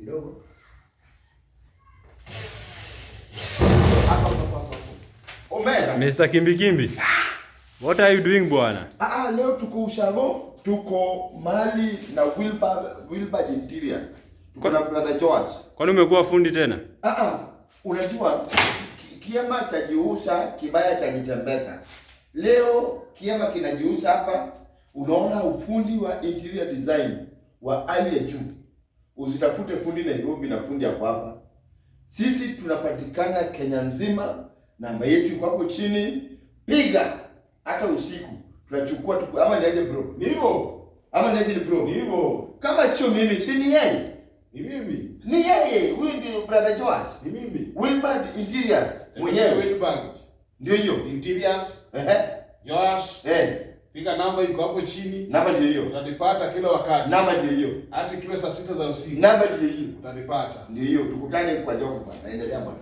kidogo. Omega. Mr. Kimbi. What are you doing bwana? Leo tuko ushago, tuko mali na Wilbur Interiors. Tuko na brother George. Kwani umekuwa fundi tena? Unajua kiema cha jiusa, kibaya cha jitembeza. Leo kiema kinajiusa hapa, unaona ufundi wa interior design wa hali ya juu. Usitafute fundi Nairobi na fundi hapo hapa. Sisi tunapatikana Kenya nzima, namba yetu iko hapo chini. Piga hata usiku. Tunachukua tu ama niaje bro? Ni hivyo. Ama niaje bro? Ni hivyo. Kama sio mimi, si ni yeye. Ni mimi. Ni yeye. Huyu ndio brother George. Ni mimi. Wilbur Interiors mwenyewe. Wilbur. Ndio hiyo. Interiors. Josh. Piga namba iko hapo chini. Namba ndio hiyo. Utanipata kila wakati. Namba ndio hiyo. Hata ikiwa saa 6 za usiku. Namba ndio hiyo. Utanipata. Ndio hiyo. Tukutane kwa job bwana. Endelea bwana.